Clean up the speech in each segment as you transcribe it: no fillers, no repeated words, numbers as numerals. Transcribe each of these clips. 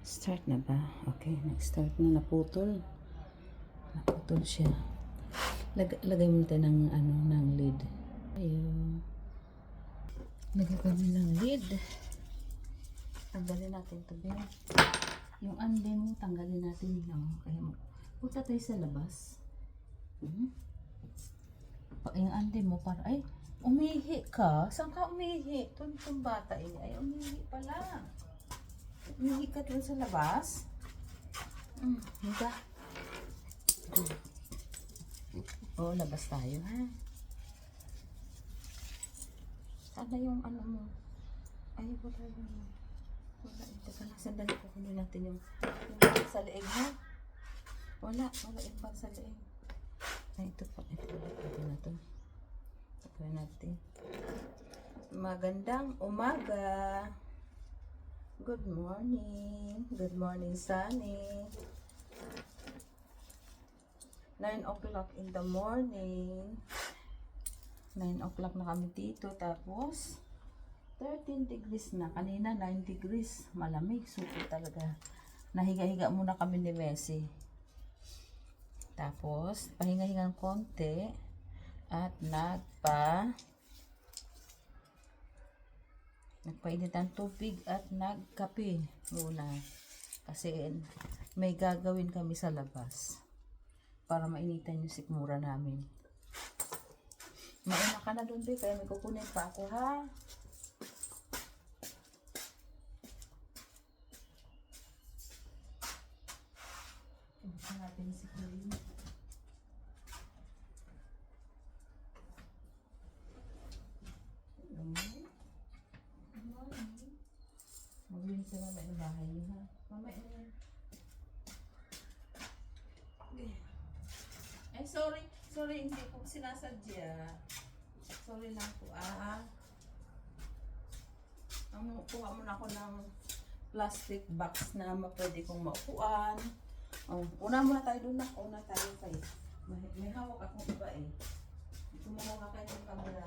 Start na ba? Okay, nag-start na. Naputol. Naputol siya. Lagay mo tayo ng, ng lid. Ayun. Lagay kami ng lid. Tanggalin natin ito, Ben. Yung ande mo, tanggalin natin. No? Kaya punta tayo sa labas. Yung ande mo, para, ay, umihi ka? Saan ka umihi? Tuntong bata ini. Ay, umihi pala. Umihi ka dun sa labas? Higa. Oo, labas tayo, ha? Sana yung ano mo? Ay, wala yun. Wala. Teka lang, sandali ko kunin natin yung sa leeg, ha? Wala yung bag sa leeg. Ay, ito pa. Ito na to. Ito natin. Magandang umaga. Good morning. Good morning, Sunny. 9 o'clock in the morning. 9 o'clock na kami dito. Tapos, 13 degrees na. Kanina, 9 degrees. Malamig. Super talaga. Nahiga-higa muna kami ni Messi. Tapos, pahinga-hingang konti. At nagpainit ng tubig at nagkape muna. Kasi may gagawin kami sa labas. Para mainitan yung sikmura namin. Mauna ka na doon, be. Kaya may kukunin pa ako, ha? Ibigay natin si Kuya. Maglinis na mamaya ng bahay niyo, ha? Mamaya na yan. Ay, sorry, hindi po sinasadya. Sorry lang po, kuha muna ako ng plastic box na pwede kong maupuan. Una muna tayo doon na. Una tayo kayo. May hawak akong iba eh. Kumuha kayo ng camera.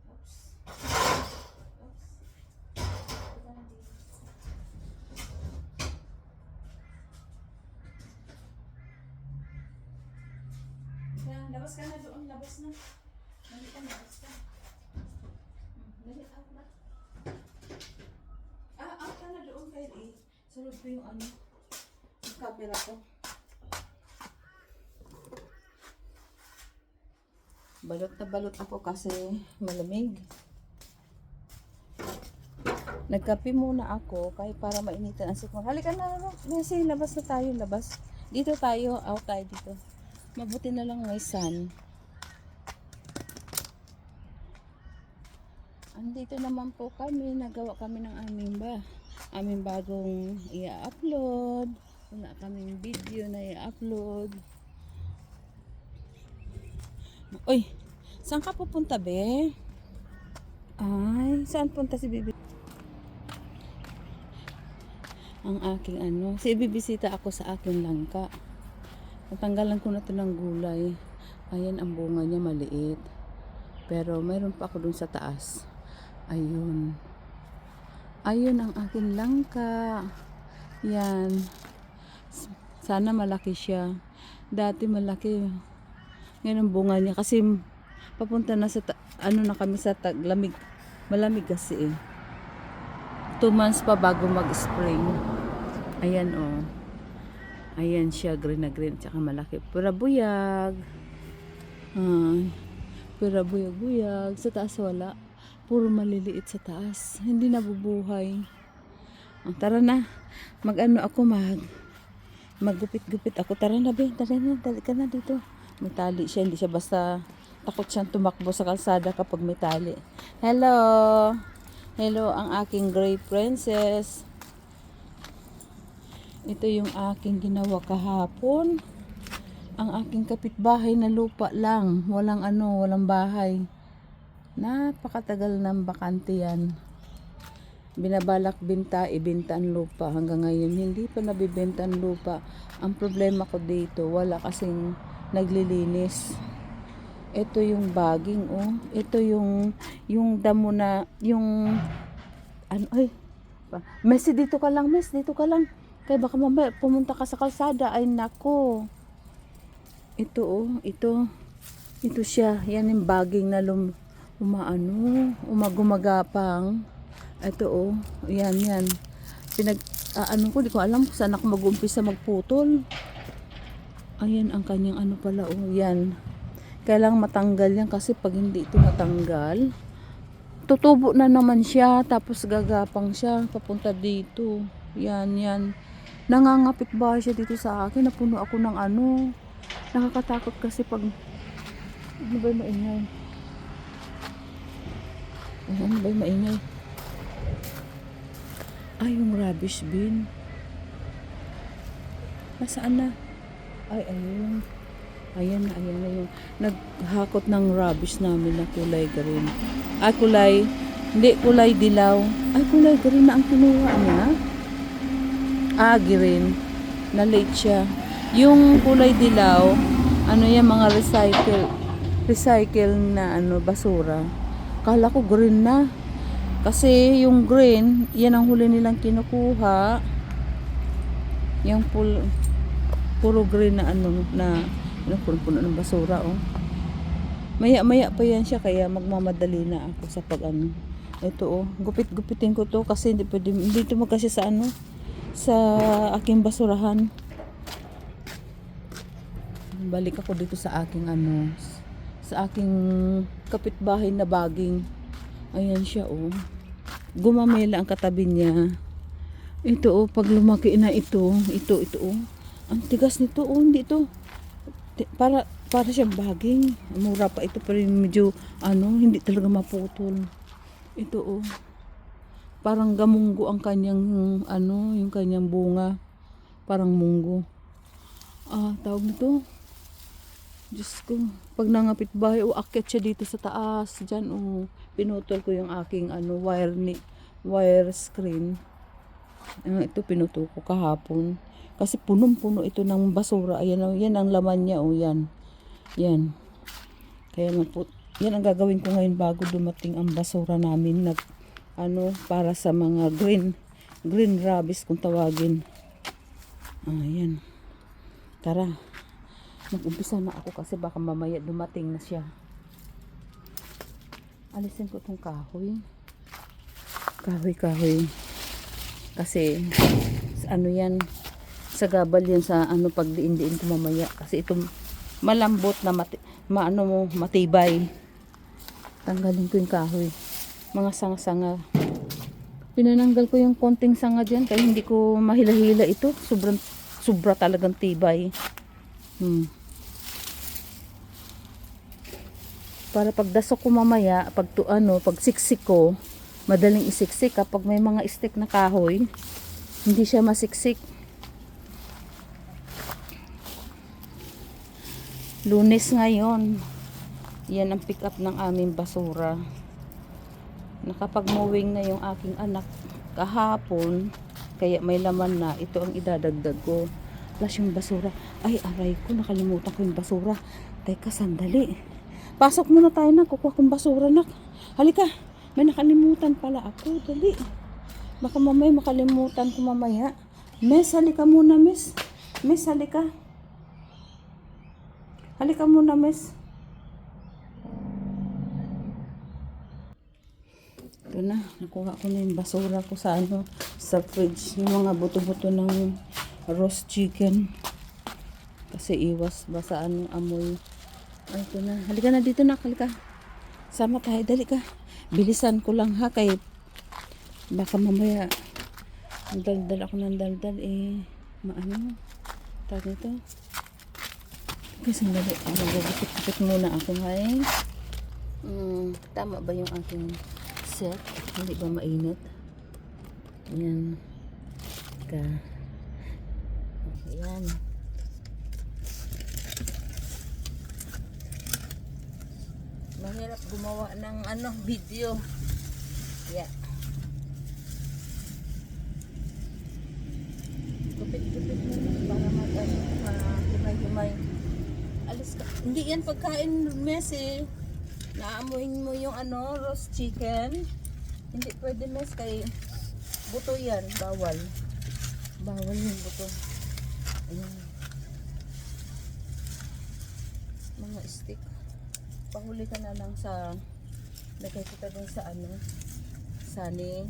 Oops. Labas ka na doon, labas na. Labas ka. Dali, out na. Out ka na doon kayo eh. Sunod ko yung yung camera ko. Balot na balot ako kasi malamig. Nagkape muna ako kahit para mainitan ang sikmura. Halika na, Messi, labas na tayo, labas. Dito tayo, out tayo dito. Mabuti na lang may sun. Andito naman po kami, nagawa kami ng aming bagong i-upload. Wala kaming video na i-upload. Uy, saan ka pupunta, be? Ay, saan punta si Bibi? Ang aking bibisita ako sa aking langka. Natanggalan ko na ito ng gulay. Ayan ang bunga niya, maliit. Pero mayroon pa ako dun sa taas. Ayun. Ayun ang aking langka. Yan. Sana malaki siya. Dati malaki. Ngayon ang bunga niya. Kasi papunta na sa, na kami sa taglamig. Malamig kasi eh. 2 months pa bago mag-spring. Ayan oh. Ayan siya, green na green, tsaka malaki. Pura buyag. Pura buyag-buyag. Sa taas wala. Puro maliliit sa taas. Hindi nabubuhay. Tara na. Maggupit-gupit ako. Tara na, be. Dali ka na dito. May tali siya. Hindi siya basta takot siyang tumakbo sa kalsada kapag may tali. Hello. Hello, ang aking gray princess. Ito yung aking ginawa kahapon. Ang aking kapitbahay na lupa lang. Walang bahay. Napakatagal ng bakante yan. Binabalak ibenta ang lupa. Hanggang ngayon, hindi pa nabibenta ang lupa. Ang problema ko dito, wala kasing naglilinis. Ito yung baging, oh. Ito yung damo na, Messi, dito ka lang, Mes, dito ka lang. Kaya baka mamaya pumunta ka sa kalsada. Ay, nako. Ito, oh, ito. Ito siya. Yan yung baging na umagumagapang. Ito, oh. Yan, yan. Ano ko, di ko alam kung saan ako mag-umpisa magputol. Ayan, ang kanyang ano pala, oh. Yan. Kailangang matanggal yan kasi pag hindi ito natanggal, tutubo na naman siya, tapos gagapang siya papunta dito. Yan, yan. Nangangapit ba siya dito sa akin? Napuno ako ng ano. Nakakatakot kasi pag ano ba yung maingay? Ano ba yung maingay? Ay, yung rubbish bin. Nasaan na? Ay, ayun. Ayan na yung naghakot ng rubbish namin na kulay green. Ay, hindi kulay dilaw. Ay, kulay green na ang kinuha niya. Green. Na late siya. Yung kulay dilaw, ano yan, mga recycle na ano, basura. Kala ko green na. Kasi yung green, yan ang huli nilang kinukuha. Yung puro green na ano, na puno ng basura, oh. Maya pa yan siya, kaya magmamadali na ako sa pag ano. Ito, oh, gupitin ko to kasi hindi ito magkasya sa ano, sa aking basurahan. Balik ako dito sa aking ano, sa aking kapitbahay na baging. Ayan siya, oh. Gumamela ang katabi niya. Ito, oh, pag lumaki na ito, oh. Ang tigas nito, oh, hindi ito. Para siyang baging. Mura pa ito, pero medyo ano, hindi talaga maputol. Ito, oh. Parang gamunggo ang kanyang ano, yung kanyang bunga. Parang munggo. Tawag nito. Diyos ko, pag nangapit bahay, akyat siya dito sa taas. Diyan, oh. Pinutol ko yung aking ano, wire screen. Ito pinutol ko kahapon. Kasi punong-puno ito ng basura. Ayan, oh, yan ang laman niya, oh, yan. Yan. Kaya yan ang gagawin ko ngayon bago dumating ang basura namin para sa mga green rubbish kung tawagin. Yan. Tara. Mag-umpisa na ako kasi baka mamaya dumating na siya. Alisin ko itong kahoy. Kahoy. Kasi ano yan, sa gabal yan sa ano pagdiin-diin ko mamaya kasi ito malambot na matibay. Tanggalin ko yung kahoy. Mga sanga-sanga. Pinananggal ko yung konting sanga diyan kaya hindi ko mahila-hila ito. Sobra talagang tibay. Para pagdasok ko mamaya, pag siksik ko, madaling isiksik kapag may mga stick na kahoy, hindi siya masiksik. Lunes ngayon. Yan ang pick up ng aming basura. Nakapag-mowing na yung aking anak kahapon, kaya may laman na. Ito ang idadagdag ko. Plus yung basura. Ay, aray ko, nakalimutan ko yung basura. Teka, sandali. Pasok muna tayo na, kukuha kong basura na. Halika, may nakalimutan pala ako. Dali. Baka mamaya makalimutan ko mamaya. Mes, halika muna, Mes. Mes, halika. Halika muna, Mes. Ito na, nakuha ko na yung basura ko sa fridge. Yung mga buto-buto ng roast chicken. Kasi iwas ba sa amoy. Ay, ito na. Halika na dito na, halika. Sama tayo, dali ka. Bilisan ko lang ha, kay baka mamaya daldal ako ng daldal tawag nito. Kasi sandali, magagupit-gupit muna ako ngayon. Tama ba yung aking set? Hindi ba mainit? Ayan. Ayan. Mahirap gumawa ng video. Yeah. Gupit-gupit muna para himay-himay. Alis ka. Hindi yan pagkain, Mes, eh. Naamuin mo yung roast chicken. Hindi pwede, Mes, kay Buto yan, bawal. Bawal yung buto. Ayan. Mga stick. Pahuli ka na lang sa, lagay kita dun sa ano, Sunny.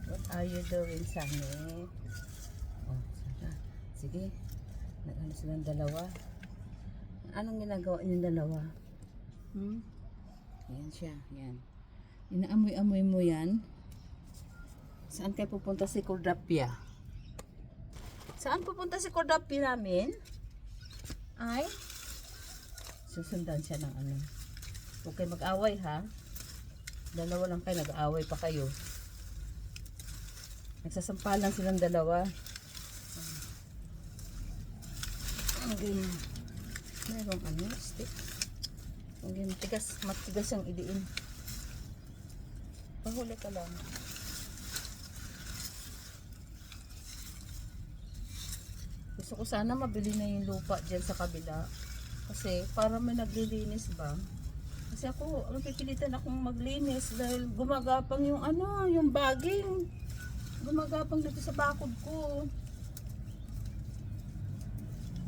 What are you doing, Sunny? Oh, sige. Nag-ano silang dalawa. Anong ginagawa niyong dalawa? Yan siya, yan. Inaamoy-amoy mo yan. Saan kayo pupunta si Cordapia? Saan pupunta si Cordapia namin? Ay? Susundan siya ng ano. Huwag kayo mag-away ha. Dalawa lang kayo, nag-aaway pa kayo. Nagsasampalan silang dalawa. Okay. Merong ano, stick. Okay, matigas yung idiin. Pahuli ka lang. Gusto ko sana mabili na yung lupa dyan sa kabila. Kasi para may naglilinis ba. Kasi ako, napipilitan akong maglinis dahil gumagapang yung ano, yung baging. Gumagapang dito sa bakod ko.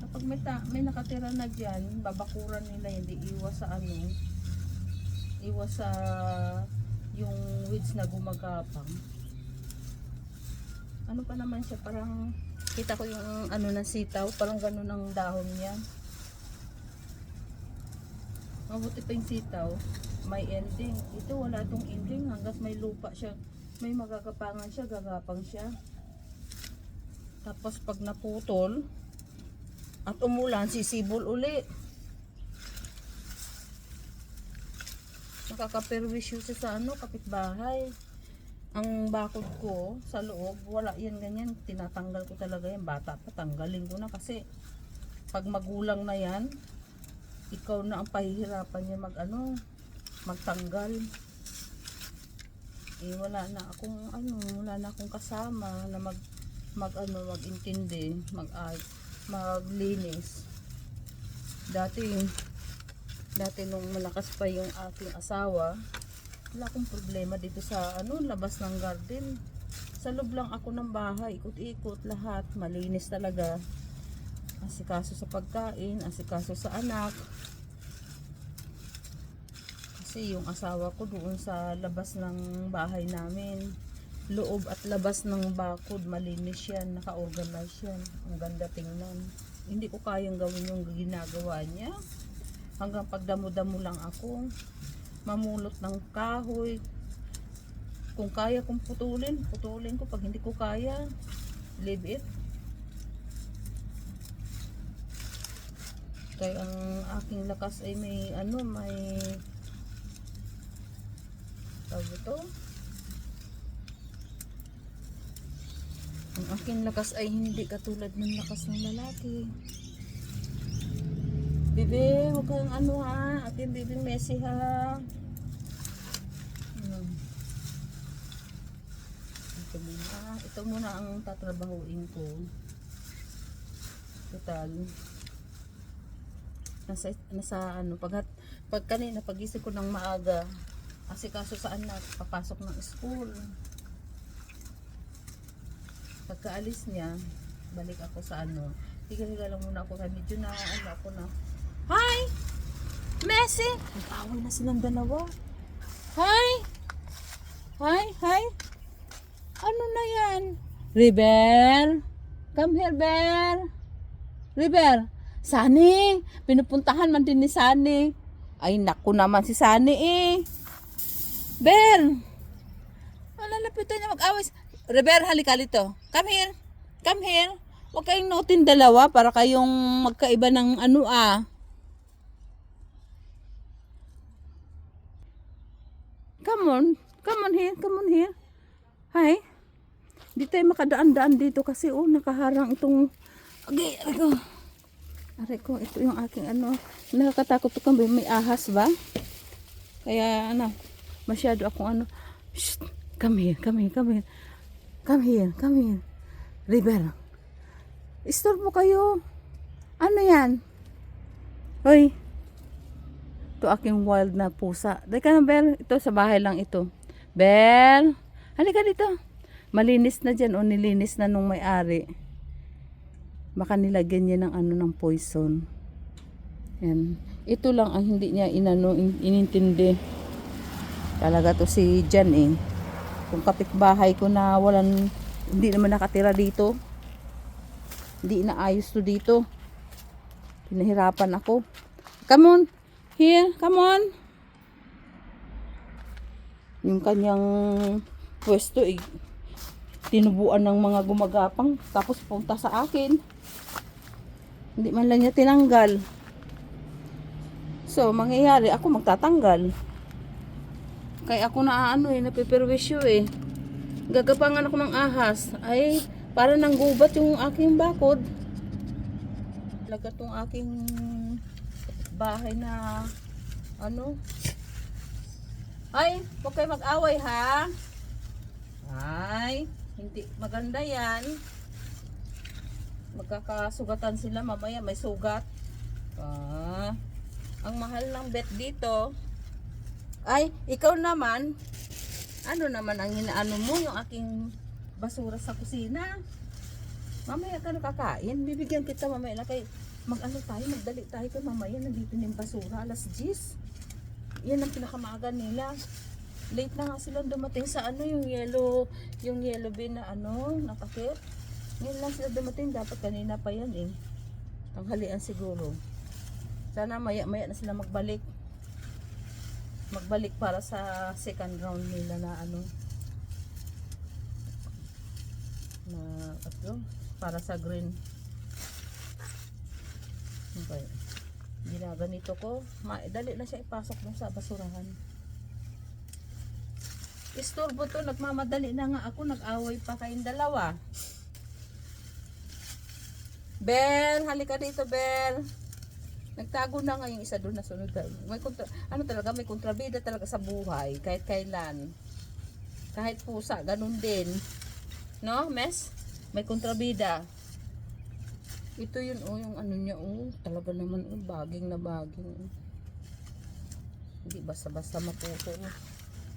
Kapag may nakatira na dyan, babakuran nila, hindi iwas sa ano, iwas sa yung weeds na gumagapang. Ano pa naman siya, parang kita ko yung ano ng sitaw, parang ganun ang dahon niya. Mabuti pa yung sitaw, may ending. Ito wala tong ending, hanggat may lupa siya, may magagapangan siya, gagapang siya. Tapos pag naputol at umulan, sisibol uli. Nakakaperwisyo siya sa ano, kapitbahay. Ang bakod ko sa loob, wala yan ganyan. Tinatanggal ko talaga yan. Bata pa, tanggalin ko na kasi pag magulang na yan, ikaw na ang pahihirapan niya magtanggal. Eh wala na akong kasama na magintindi, maglinis. Dati nung malakas pa yung aking asawa, wala akong problema dito sa labas ng garden. Sa loob lang ako ng bahay, ikot-ikot lahat, malinis talaga. Asikaso sa pagkain, asikaso sa anak. Kasi yung asawa ko doon sa labas ng bahay namin, loob at labas ng bakod, malinis yan, naka-organize yan. Ang ganda tingnan. Hindi ko kayang gawin yung ginagawa niya. Hanggang pagdamo-damo lang ako, mamulot ng kahoy. Kung kaya kong putulin ko. Pag hindi ko kaya, leave it. Kaya ang aking lakas ay may tawag ito. Ang aking lakas ay hindi katulad ng lakas ng lalaki. Bibi, huwag kang ha. Aking bibing Messi ha. Ito muna ang tatrabahuin ko. Total. Pag kanina, pagising ko ng maaga, asikaso sa anak, papasok ng school. Pagkaalis niya, balik ako sa higa-higa lang muna ako, kaya medyo ako na. Hi! Messi! Nag-away na silang dalawa. Hi! Hi! Ano na yan? River! Come here, Bear! River! Sunny! Pinupuntahan man din ni Sunny. Ay, naku naman si Sunny eh. Bear! Malalapitan niya mag-away. River, halika dito. Come here. Come here. Huwag kayong notin dalawa para kayong magkaiba ng Come on. Come on here. Come on here. Hi. Di tayo makadaan-daan dito kasi nakaharang itong Aray ko, ito yung aking nakakatakot to kami, may ahas ba? Kaya masyado akong Shh, come here. River. Istorbo kayo. Ano yan? Hoy. Ito aking wild na pusa. Dahil ka na, Bel. Ito sa bahay lang ito. Bel. Halika dito. Malinis na dyan o nilinis na nung may-ari. Baka nilagyan niya ng ano ng poison. Yan. Ito lang ang hindi niya inintindi. Talaga to si Jan eh. Kung kapitbahay ko na hindi naman nakatira dito. Hindi inaayos to dito. Pinahirapan ako. Come on. Here, come on. Yung kanyang pwesto eh, tinubuan ng mga gumagapang tapos punta sa akin. Hindi man lang niya tinanggal. So, mangyayari ako magtatanggal. Kaya ako napiperwisyo eh. Gagapangan ako ng ahas. Ay, para nang gubat yung aking bakod. Talaga tong aking bahay na ay, huwag kayo mag-away ha. Ay, hindi maganda yan. Magkakasugatan sila mamaya, may sugat. Ang mahal ng bet dito. Ay, ikaw naman, ano naman ang inaano mo, yung aking basura sa kusina. Mamaya ka nakakain, bibigyan kita mamaya na kay magdali tayo kay mamaya, nandito na yung basura, alas 10. Yan ang pinakamaga nila. Late na nga sila dumating sa yung yellow bin na natakip. Ngayon lang sila dumating, dapat kanina pa yan eh. Tanghalian siguro. Sana maya na sila magbalik. Magbalik para sa second round nila na para sa green. Okay. Ginaganito ko, dali na siya ipasok mo sa basurahan. Istorbo to, nagmamadali na nga ako, nag-away pa kayong dalawa. Bel, halika dito, Bel. Nagtago na nga yung isa doon na sunod. May kontrabida talaga sa buhay, kahit kailan. Kahit pusa, ganun din. No, Mes? May kontrabida. Ito yun, yung niya, talaga naman, baging na baging. Hindi basta-basta maputol.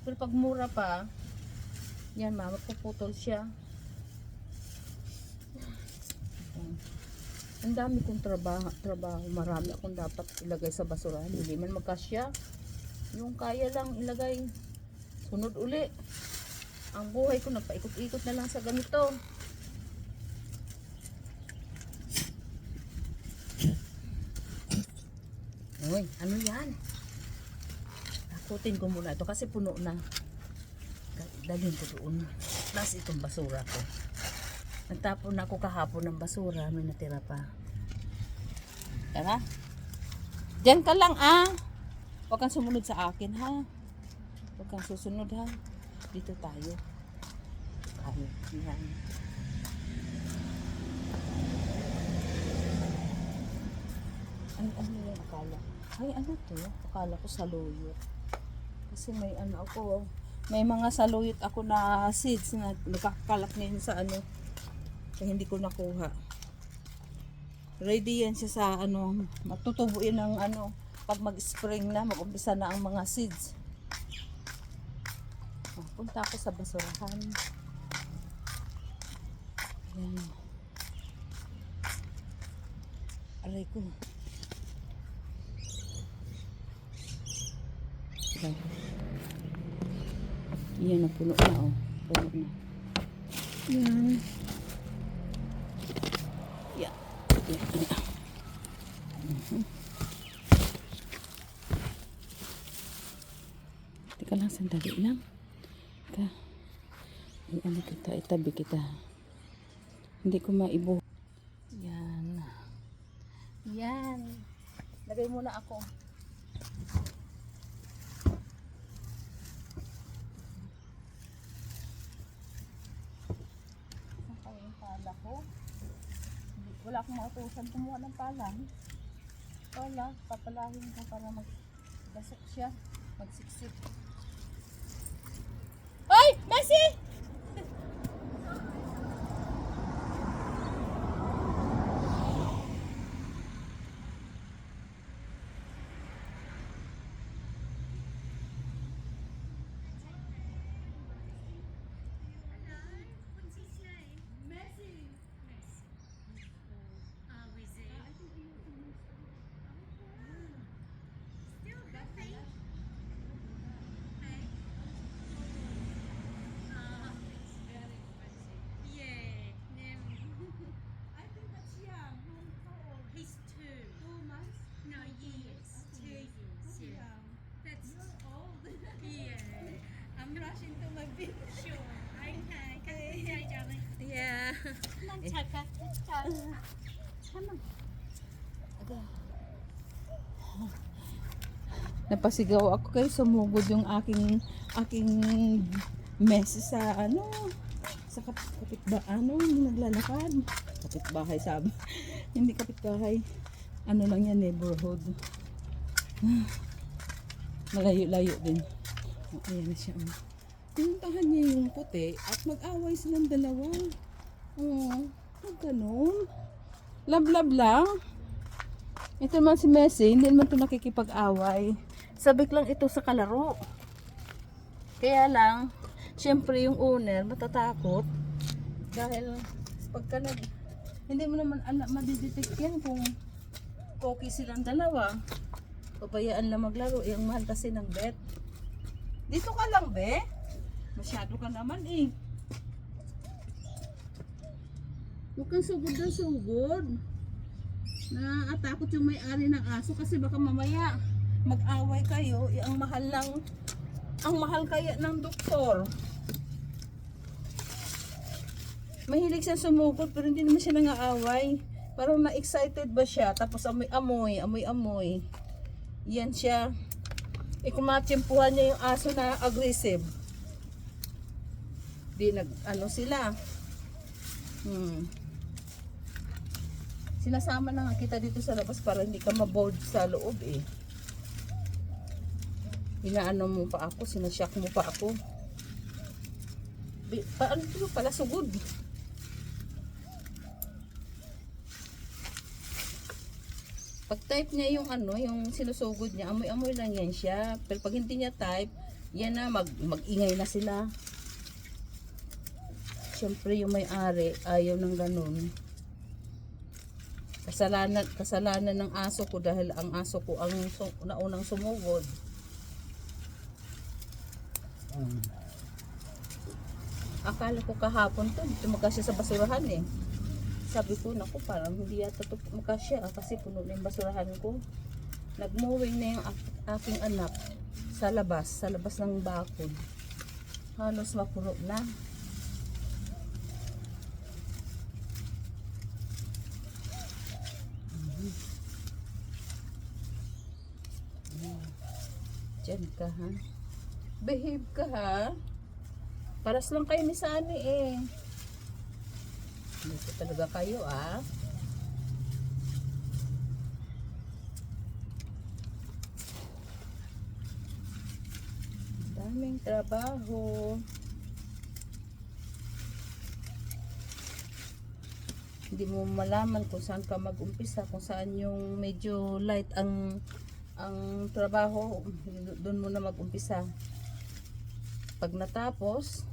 Pero pag mura pa, yan mapuputol siya. Ang dami kong trabaho, marami akong dapat ilagay sa basurahan, hindi man magkasya. Yung kaya lang ilagay, sunod uli. Ang buhay ko, nagpaikot-ikot na lang sa ganito. Uy, ano yan? Takutin ko muna ito kasi puno na. Dalhin ko doon. Plus itong basura ko. Nagtapon na ako kahapon ng basura. May natira pa. Tara. Diyan ka lang Huwag kang sumunod sa akin ha. Huwag kang susunod ha. Dito tayo. Yan. Ano yung akala? Ay, ano to? Akala ko saluyot. Kasi may may mga saluyot ako na seeds na nagkakalat ngayon sa kaya hindi ko nakuha. Ready yan siya sa matutubo yun ng pag mag-spring na, mag-umpisa na ang mga seeds. Punta ako sa basurahan. Yan. Aray ko. Yan na, puno na puno na. Yan. Yan. Teka lang, sandali lang. Itabi kita. Hindi ko maibo. Yan. Yan. Lagay muna ako. Wala akong mautusan kumuha ng palang. Wala, papalahin ko para magdasok siya, magsiksik. Ay! Messi! Napasigaw ako kayo, sumugod yung aking mess sa sa yung naglalakad. Kapitbahay sabi. Hindi kapitbahay. Ano lang yan, neighborhood. Malayo-layo din. Oh, ayan na siya. Pinuntahan niya yung puti at mag-away silang dalawa. Oh, huwag ganun. Love lang. Ito naman si Messi, hindi naman ito nakikipag-away. Sabik lang ito sa kalaro. Kaya lang, syempre yung owner matatakot. Dahil pagka hindi mo naman madidetect yan kung okay silang dalawa. Pabayaan lang maglaro. Ang mahal kasi ng bet. Dito ka lang, be. Masyado ka naman eh. Huwag kang sugod na sugod. Naatakot yung may-ari ng aso kasi baka mamaya mag-away kayo. Ang mahal kaya ng doktor. Mahilig siya sumugod pero hindi naman siya nang-aaway. Parang na-excited ba siya? Tapos amoy-amoy. Yan siya. Kumatsimpuhan niya yung aso na aggressive. Di sila. Sinasama na nga kita dito sa labas para hindi ka maboard sa loob eh. Inaano mo pa ako, sinasyak mo pa ako. Paano ito pala sugod? Pag type niya yung yung sinusugod niya, amoy-amoy lang yan siya. Pero pag hindi niya type, yan na, mag-ingay na sila. Siyempre yung may-ari, ayaw ng ganun. Kasalanan ng aso ko dahil ang aso ko ang naunang sumugod. Akala ko kahapon to, dito magkasya sa basurahan eh. Sabi ko, naku, parang hindi yata ito makasya kasi puno na yung basurahan ko. Nag-mowing na yung aking anak sa labas ng bakod. Halos mapuno na. Diyan ka ha. Behave ka ha. Paras lang kayo ni Sunny eh. Dito talaga kayo ah. Daming trabaho. Hindi mo malaman kung saan ka mag-umpisa, kung saan yung medyo light ang trabaho, doon mo na mag-umpisa. Pag natapos,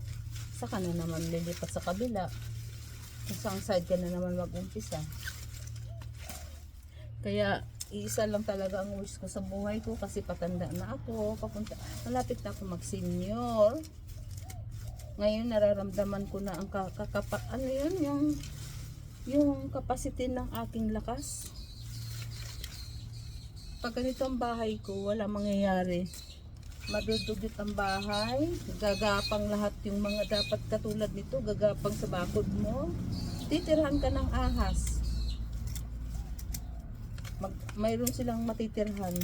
saka na naman lilipat sa kabila. Kung saan side ka na naman mag-umpisa. Kaya iisa lang talaga ang wish ko sa buhay ko kasi patanda na ako, malapit na ako mag-senior. Ngayon nararamdaman ko na ang yung capacity ng aking lakas. Pag ganito ang bahay ko, wala mangyayari. Madudugit ang bahay, gagapang lahat yung mga dapat katulad nito, gagapang sa bakod mo. Titirhan ka ng ahas. Mayroon silang matitirhan.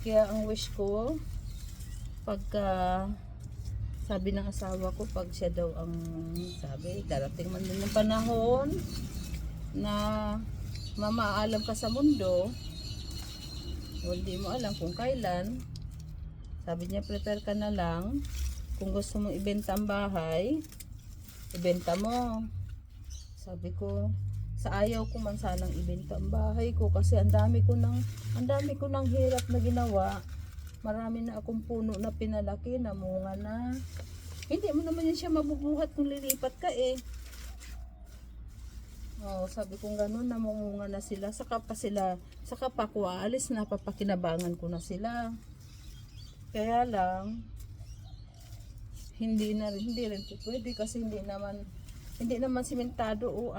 Kaya ang wish ko, pagka sabi ng asawa ko, pag siya daw ang sabi, darating man din ng panahon na mamaalam ka sa mundo, hindi mo alam kung kailan. Sabi niya, prepare ka na lang. Kung gusto mong ibenta ang bahay, ibenta mo. Sabi ko, sa ayaw ko man sanang ibenta ang bahay ko kasi ang dami ko ng hirap na ginawa. Marami na akong puno na pinalaki, namunga na. Hindi mo naman yan siya mabubuhat kung lilipat ka eh. Oh, sabi kong ganun, namunga na sila. Saka pa ko aalis na, papakinabangan ko na sila. Kaya lang, hindi rin pwede kasi hindi naman simentado o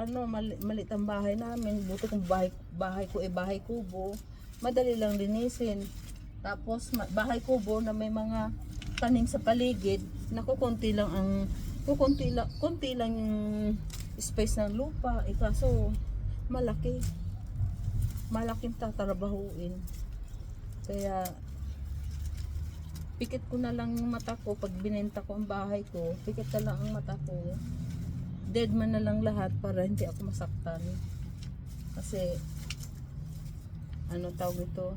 malit ang bahay namin. Buto kung bahay ko bahay kubo, madali lang linisin. Tapos bahay kubo na may mga tanim sa paligid, naku konti lang yung space ng lupa. Kaso malaking tatrabahuin. Kaya pikit ko na lang yung mata ko pag binenta ko ang bahay ko. Pikit na lang ang mata ko. Dead man na lang lahat para hindi ako masaktan. Kasi ano tawag ito?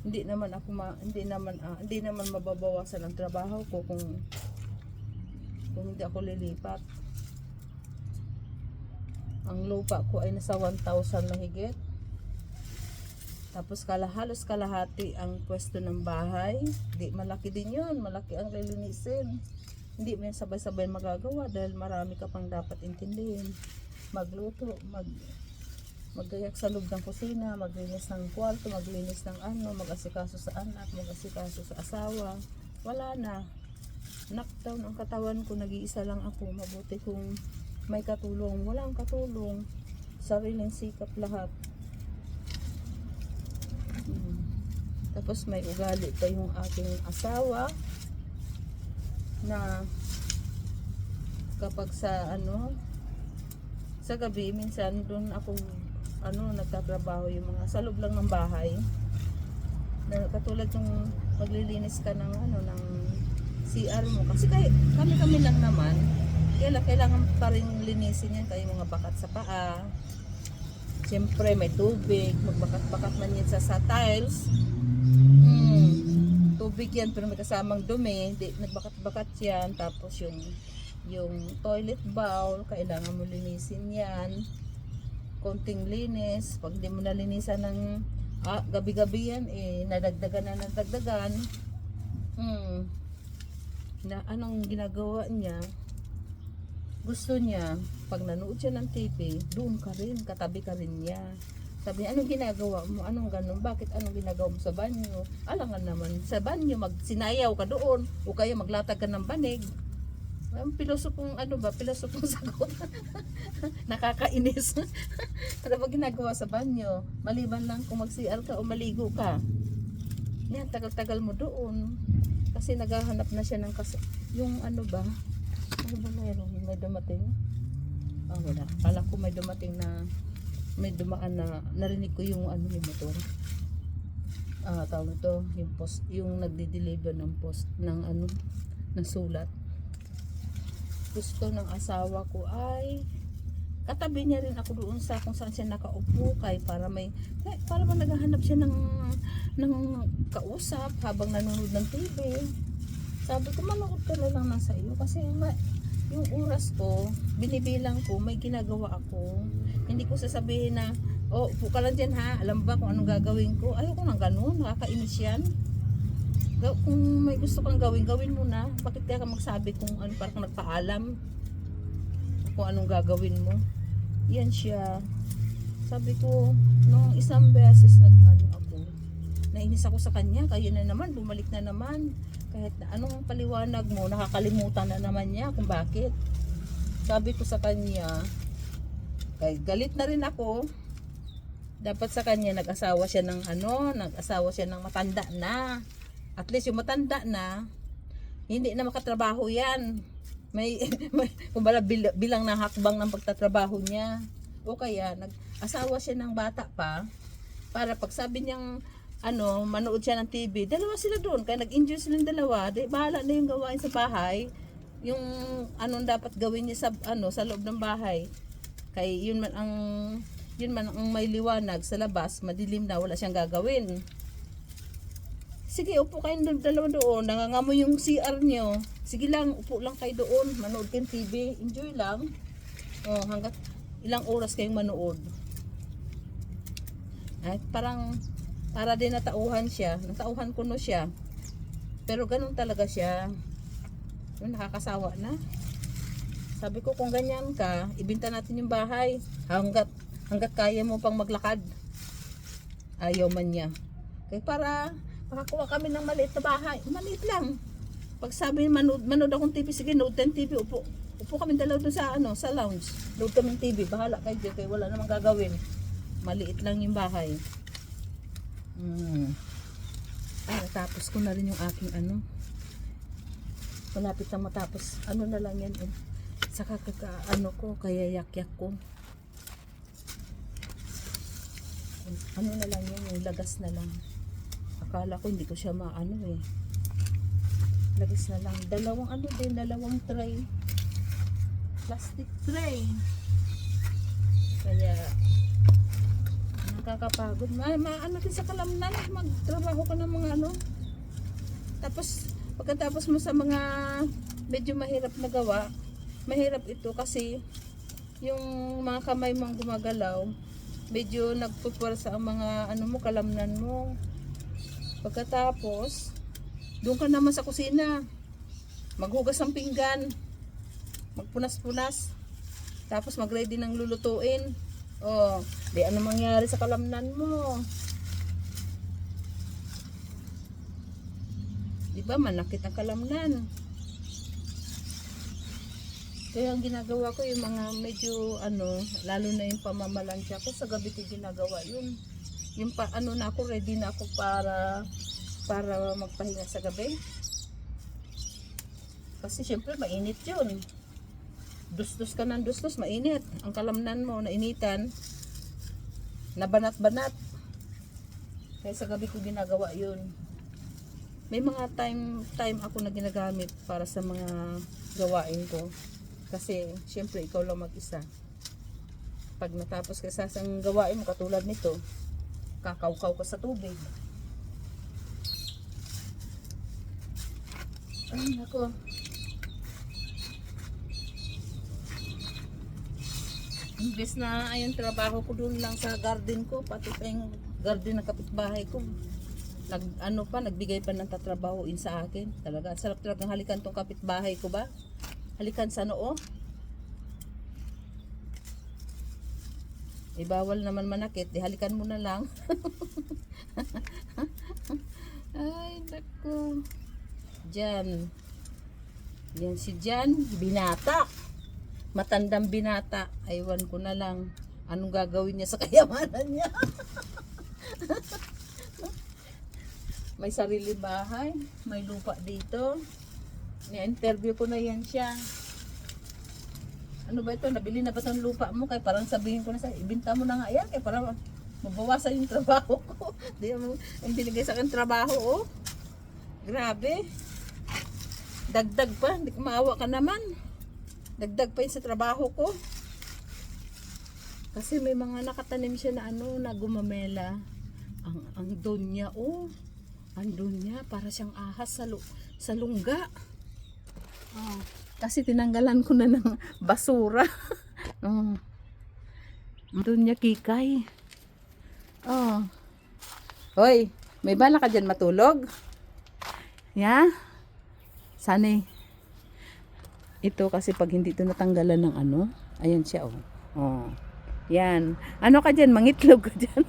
Hindi naman mababawasan ang trabaho ko kung hindi ako lilipat. Ang lupa ko ay nasa 1,000 na higit. Tapos halos kalahati ang pwesto ng bahay. Di malaki din 'yun, malaki ang lilinisin. Hindi mo yan sabay-sabay magagawa dahil marami ka pang dapat intindihin. Magluto, maggayak sa loob ng kusina, maglinis ng kwarto, maglinis ng mag-asikaso sa anak, mag-asikaso sa asawa. Wala na. Knockdown ang katawan ko, nag-iisa lang ako. Mabuti kung may katulong. Walang katulong. Sariling sikap lahat. Tapos may ugali pa yung aking asawa na kapag sa gabi minsan doon ako nagtatrabaho yung mga sa loob lang ng bahay na katulad yung maglilinis ka ng ng CR mo kasi kami lang naman kailangan pa rin linisin yan kayo mga bakat sa paa. Siyempre may tubig, magbakat-bakat man yan sa tiles. Tubig yan pero may kasamang dumi, nagbakat-bakat yan. Tapos yung toilet bowl, kailangan mo linisin yan. Konting linis, pag di mo nalinisan ng gabi-gabi yan, nadagdagan. Na anong ginagawa niya? Gusto niya, pag nanood siya ng TV, doon ka rin, katabi ka rin niya. Sabi niya, anong ginagawa mo? Anong ganun? Bakit anong ginagawa mo sa banyo? Alangan naman, sa banyo, sinayaw ka doon, o kaya maglatag ka ng banig. Ang pilosopong pilosopong sagot. Nakakainis. Ano ba ginagawa sa banyo? Maliban lang kung mag-CR ka o maligo ka. Yan, tagal-tagal mo doon. Kasi naghahanap na siya ng yung may dumating? Wala. Kala ko may dumating na may dumaan na narinig ko yung yung motor. Tawag ito, yung post, yung nagde-deliver ng post ng ng sulat. Gusto ng asawa ko ay katabi niya rin ako doon sa kung saan siya nakaupo para ba naghahanap siya ng kausap habang nanonood ng TV. Sabi ko, manood ka na lang nasa iyo kasi yung oras ko, binibilang ko, may ginagawa ako. Hindi ko sasabihin na, upo ka lang dyan ha, alam ba kung anong gagawin ko? Ayoko nang ganun, nakakainis yan. Kung may gusto kang gawin mo na. Bakit kaya ka magsabi kung parang nagpaalam kung anong gagawin mo? Yan siya. Sabi ko, nung isang beses ako, nainis ako sa kanya, kaya na naman, bumalik na naman. Kahit na anong paliwanag mo, nakakalimutan na naman niya kung bakit. Sabi ko sa kanya, kaya galit na rin ako. Dapat sa kanya nag-asawa siya ng matanda na. At least yung matanda na, hindi na makatrabaho yan. May kumbaga bilang na hakbang ng pagtatrabaho niya. O kaya nag-asawa siya ng bata pa para pag sabi niyang manood siya ng TV, dalawa sila doon, kaya nag-enjoy silang dalawa, bahala na yung gawain sa bahay, yung anong dapat gawin niya sa loob ng bahay, kaya yun man ang may liwanag sa labas, madilim na, wala siyang gagawin. Sige, upo kayo dalawa doon, nangangamoy yung CR niyo, sige lang, upo lang kayo doon, manood kayong TV, enjoy lang, hanggat ilang oras kayong manood. Ay, para din natauhan ko no siya. Pero ganun talaga siya. Nakakasawa na. Sabi ko kung ganyan ka, ibenta natin yung bahay. Hanggat kaya mo pang maglakad. Ayaw man niya. Kaya para makakuha kami ng maliit na bahay. Maliit lang. Pag sabi manood akong TV, sige nood 10 TV, upo kami dalaw doon sa lounge. Nood kami TV, bahala kayo dyan, kaya wala namang gagawin. Maliit lang yung bahay. Natapos ko na rin yung aking malapit na matapos na lang yan Saka ano ko, kaya yak-yak ko. Ano na lang yun, yung lagas na lang. Akala ko hindi ko siya maano eh. Lagas na lang. Dalawang tray. Plastic tray. Kaya nakakapagod. Ano din sa kalamnan, magtrabaho ka ng mga ano. Tapos pagkatapos mo sa mga medyo mahirap na gawa, mahirap ito kasi yung mga kamay mong gumagalaw, medyo nagpupuwersa ang mga ano mo, kalamnan mo. Pagkatapos, doon ka naman sa kusina, maghugas ng pinggan, magpunas-punas, tapos mag-ready ng lulutuin. Oh, di ano mangyari sa kalamnan mo? Di ba manakit ang kalamnan? Kaya ang ginagawa ko yung mga medyo ano, lalo na yung pamamalansya ko, sa gabi ko ginagawa yun. Yung ano na ako, ready na ako para magpahinga sa gabi. Kasi syempre mainit yun. Dustos ka ng dustos, mainit. Ang kalamnan mo, nainitan, nabanat-banat. Kaya sa gabi ko ginagawa yun. May mga time ako na ginagamit para sa mga gawain ko. Kasi syempre ikaw lang mag-isa. Pag natapos ka sa isang gawain mo katulad nito, kakaukaw ka sa tubig. Ay nako. Imbes na ayun trabaho ko doon lang sa garden ko, pati pa yung garden ng kapitbahay ko. Nagbigay pa ng tatrabahoin sa akin. Talaga, sarap talagang halikan tong kapitbahay ko ba? Halikan sa noo. Bawal naman manakit, di halikan mo na lang. Ay, naku. Jan. Yan si Jan, binata. Matandang binata. Aywan ko na lang anong gagawin niya sa kayamanan niya. May sarili bahay, may lupa dito. Ni-interview ko na yan siya. Ano ba ito? Nabili na ba itong lupa mo? Kaya parang sabihin ko na sa ibinta mo na nga yan. Kaya parang mabawasan yung trabaho ko. Di mo yung binigay sa akin trabaho, oh. Grabe. Dagdag pa. Hindi ko maawa ka naman. Dagdag pa yun sa trabaho ko. Kasi may mga nakatanim siya na ano, na gumamela. Ang donya, oh. Ang donya, para siyang ahas sa lungga. Oh. Kasi tinanggalan ko na ng basura. Oh. Donya kikay. Oh. Hoy, may bala ka dyan matulog? Ya? Sani? Ito kasi pag hindi ito natanggalan ng ano, ayan siya, oh. Oh. Yan. Ano ka dyan? Mangitlog ka dyan.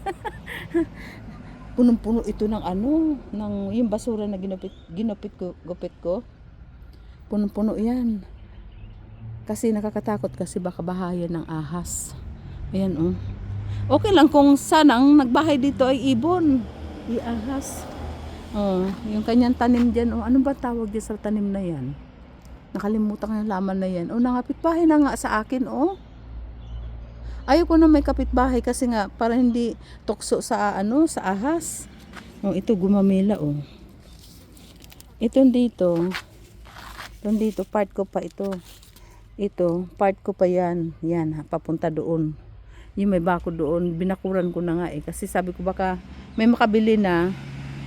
Punong-puno ito ng ano, ng yung basura na gupit ko. Punong-puno yan. Kasi nakakatakot kasi baka bahayan ng ahas. Ayan, oh. Okay lang kung sanang nagbahay dito ay ibon. Ahas. Oh, yung kanyang tanim dyan, oh. Ano ba tawag dyan sa tanim na yan? Nakalimutan ko yung laman na yan. Oh, nangapitbahay na nga sa akin, oh. Ayoko na may kapitbahay kasi nga para hindi tukso sa ano, sa ahas. Oh, ito gumamela, oh. Itong dito part ko pa ito. Ito, part ko pa yan. Yan, papunta doon. Yung may bako doon, binakuran ko na nga eh. Kasi sabi ko baka may makabili na,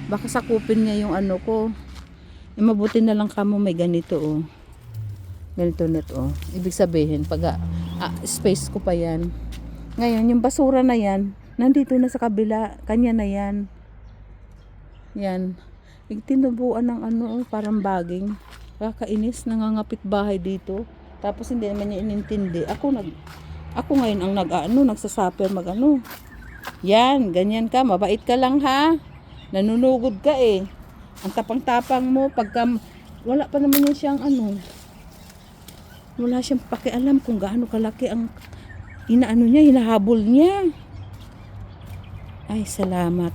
baka sakupin niya yung ano ko. Mabuti na lang kamo may ganito, oh. Ganito net, oh. Ibig sabihin, pag space ko pa yan. Ngayon, yung basura na yan, nandito na sa kabila. Kanya na yan. Yan. Tinubuan ng ano, parang baging. Kakainis, nangangapit bahay dito. Tapos hindi naman niya inintindi. Ako ngayon ang nagsasaper mag-ano. Yan, ganyan ka. Mabait ka lang, ha. Nanunugod ka eh. Ang tapang-tapang mo, pagka wala pa naman yan siyang ano. Wala siyang pakialam kung gaano kalaki ang inaano niya, hinahabol niya. Ay, salamat.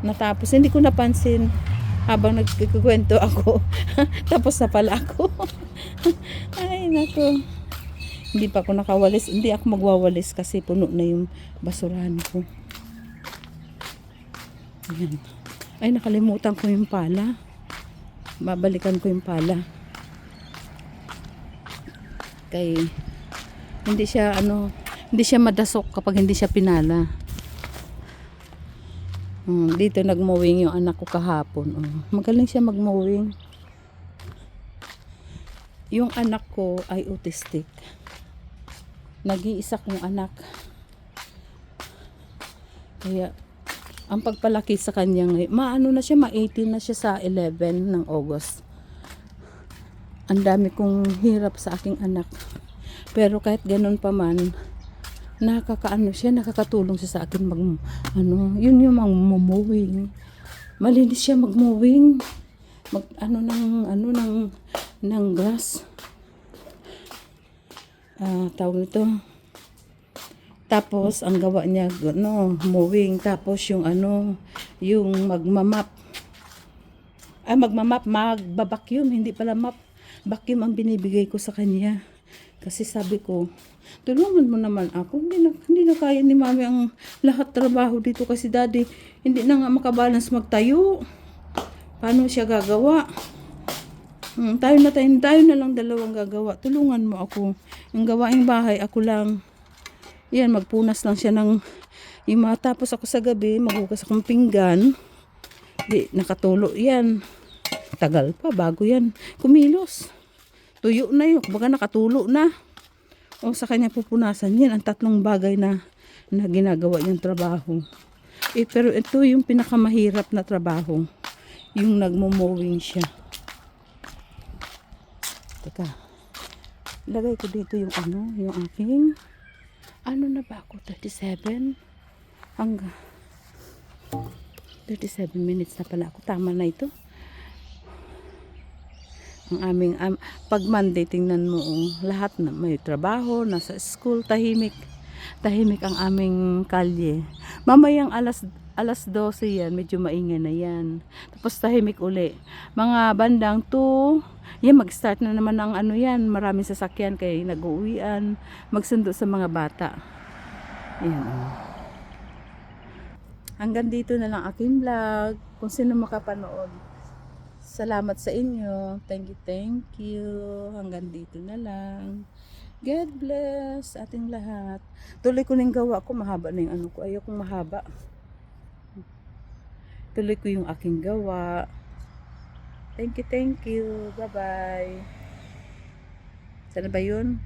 Natapos, hindi ko napansin. habang nagkikwento ako. Tapos na pala ako. Ay, nako. Hindi pa ako nakawalis. Hindi ako magwawalis kasi puno na yung basurahan ko. Ayan. Ay, nakalimutan ko yung pala. Babalikan ko yung pala. Kay hindi siya hindi siya madasok kapag hindi siya pinala. Dito nagmowing yung anak ko kahapon. Magaling siya magmowing. Yung anak ko ay autistic. Nag-iisa kong anak. Kaya ang pagpalaki sa kanya ngayon, maano na siya, ma-18 na siya sa 11 ng August. Ang dami kong hirap sa aking anak. Pero kahit ganun pa man, nakakatulong siya sa akin yun yung mag-mowing. Malinis siya mag-mowing. Ng grass. Tawag ito. Tapos ang gawa niya mowing, tapos yung magmamap. Magbabacuum, hindi pala map. Vacuum ang binibigay ko sa kanya. Kasi sabi ko, tulungan mo naman ako. Hindi na kaya ni mami ang lahat trabaho dito kasi daddy, hindi na nga makabalance magtayo. Paano siya gagawa? Tayo na lang dalawang gagawa. Tulungan mo ako. Yung gawaing bahay, ako lang. Yan, magpunas lang siya ng tapos ako sa gabi, maghugas akong pinggan. Di, nakatulo yan. Tagal pa, bago yan kumilos. Tuyo na yun, baga nakatulo na. Sa kanya pupunasan yan, ang 3 bagay na ginagawa niyang trabaho. Pero ito yung pinakamahirap na trabaho. Yung nagmo-mowing siya. Teka, lagay ko dito yung yung aking, na ba ako, 37? Hanggang 37 minutes na pala ako. Tama na ito. Ang aming, pag Monday, tingnan mo, lahat na may trabaho, nasa school, tahimik. Tahimik ang aming kalye. Mamayang alas 12 yan, medyo maingay na yan. Tapos tahimik uli. Mga bandang 2, yan, mag-start na naman ang yan, maraming sasakyan kay nag-uwian, magsundo sa mga bata. Yan. Hanggang dito na lang aking vlog. Kung sino makapanood, salamat sa inyo. Thank you. Hanggang dito na lang. God bless ating lahat. Tuloy ko ng gawa ko, mahaba na yung ko. Ayokong mahaba. Tuloy ko yung aking gawa. Thank you. Bye-bye. Sana ba yun?